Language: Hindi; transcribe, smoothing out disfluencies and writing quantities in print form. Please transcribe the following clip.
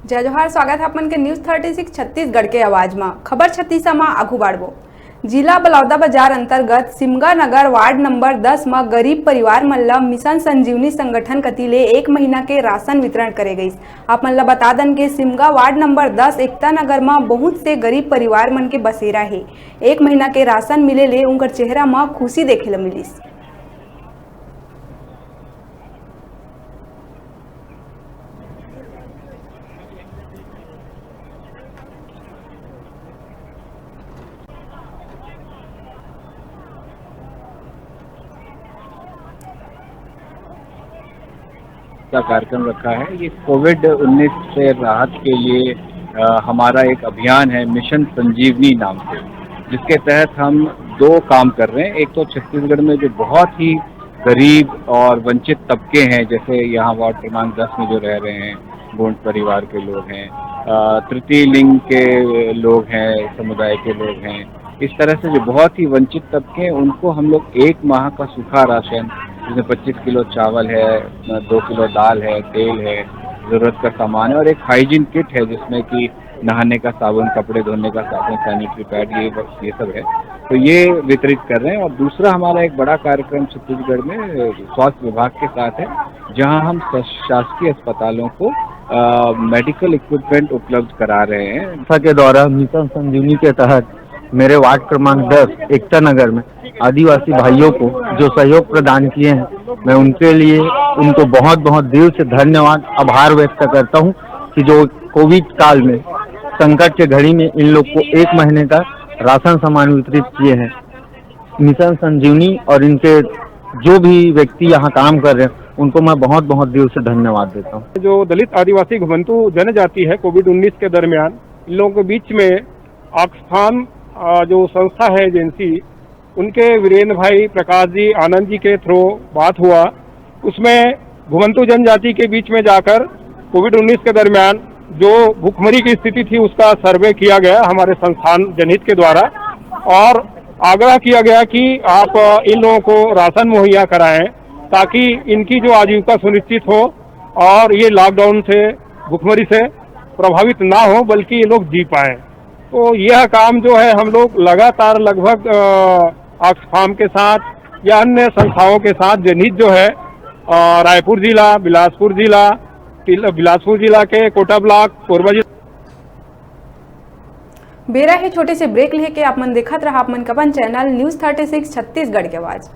जय जोहार, स्वागत है अपन के न्यूज 36 छत्तीसगढ़ के आवाज में। खबर 36 में आगू बाढ़बो। जिला बलौदा बाजार अंतर्गत सिमगा नगर वार्ड नंबर 10 में गरीब परिवार मन ला मिशन संजीवनी संगठन कती ले 1 महीना के राशन वितरण करे गई। आप मन ला बता दन के सिमगा वार्ड नंबर 10 एकता नगर में बहुत से गरीब परिवार मन के बसेरा है। 1 महीना के राशन मिले ले उनकर चेहरा में खुशी देखे ला मिलिस। का कार्यक्रम रखा है। ये कोविड-19 से राहत के लिए हमारा एक अभियान है मिशन संजीवनी नाम से, जिसके तहत हम 2 काम कर रहे हैं। एक तो छत्तीसगढ़ में जो बहुत ही गरीब और वंचित तबके हैं, जैसे यहाँ वार्ड क्रमांक 10 में जो रह रहे हैं, गोंड परिवार के लोग हैं, तृतीय लिंग के लोग हैं, समुदाय के लोग हैं, इस तरह से जो बहुत ही वंचित तबके हैं उनको हम लोग 1 माह का सूखा राशन, जिसमें 25 किलो चावल है, 2 किलो दाल है, तेल है, ज़रूरत का सामान है और एक हाइजीन किट है जिसमें कि नहाने का साबुन, कपड़े धोने का साबुन, सैनिटरी पैड, ये सब है। तो ये वितरित कर रहे हैं। और दूसरा हमारा एक बड़ा कार्यक्रम छत्तीसगढ़ में स्वास्थ्य विभाग के साथ है, जहां हम शासकीय अस्पतालों को मेडिकल इक्विपमेंट उपलब्ध करा रहे हैं। संस्था के द्वारा मिशन संजीवनी के तहत मेरे वार्ड क्रमांक 10 एकता नगर में आदिवासी भाइयों को जो सहयोग प्रदान किए हैं, मैं उनके लिए उनको बहुत बहुत दिल से धन्यवाद, आभार व्यक्त करता हूं कि जो कोविड काल में संकट के घड़ी में इन लोग को 1 महीने का राशन सामान वितरित किए हैं। मिशन संजीवनी और इनके जो भी व्यक्ति यहाँ काम कर रहे हैं उनको मैं बहुत बहुत दिल से धन्यवाद देता हूँ। जो दलित आदिवासी घुमंतु जनजाति है, कोविड-19 के दरमियान इन लोगों के बीच में ऑक्सफाम जो संस्था है एजेंसी, उनके वीरेंद्र भाई, प्रकाश जी, आनंद जी के थ्रू बात हुआ। उसमें घुमंतु जनजाति के बीच में जाकर कोविड-19 के दरमियान जो भूखमरी की स्थिति थी उसका सर्वे किया गया हमारे संस्थान जनहित के द्वारा, और आग्रह किया गया कि आप इन लोगों को राशन मुहैया कराएं ताकि इनकी जो आजीविका सुनिश्चित हो और ये लॉकडाउन से, भूखमरी से प्रभावित ना हो, बल्कि ये लोग जी पाएं। तो यह काम जो है हम लोग लगातार लगभग ऑक्सफाम के साथ या अन्य संस्थाओं के साथ जनहित जो है रायपुर जिला, बिलासपुर जिला के कोटा ब्लॉक, कोरबा जिला। बेरा है छोटे से ब्रेक लेके आप मन देखत रहा आप मन कवन चैनल न्यूज 36 छत्तीसगढ़ के आवाज।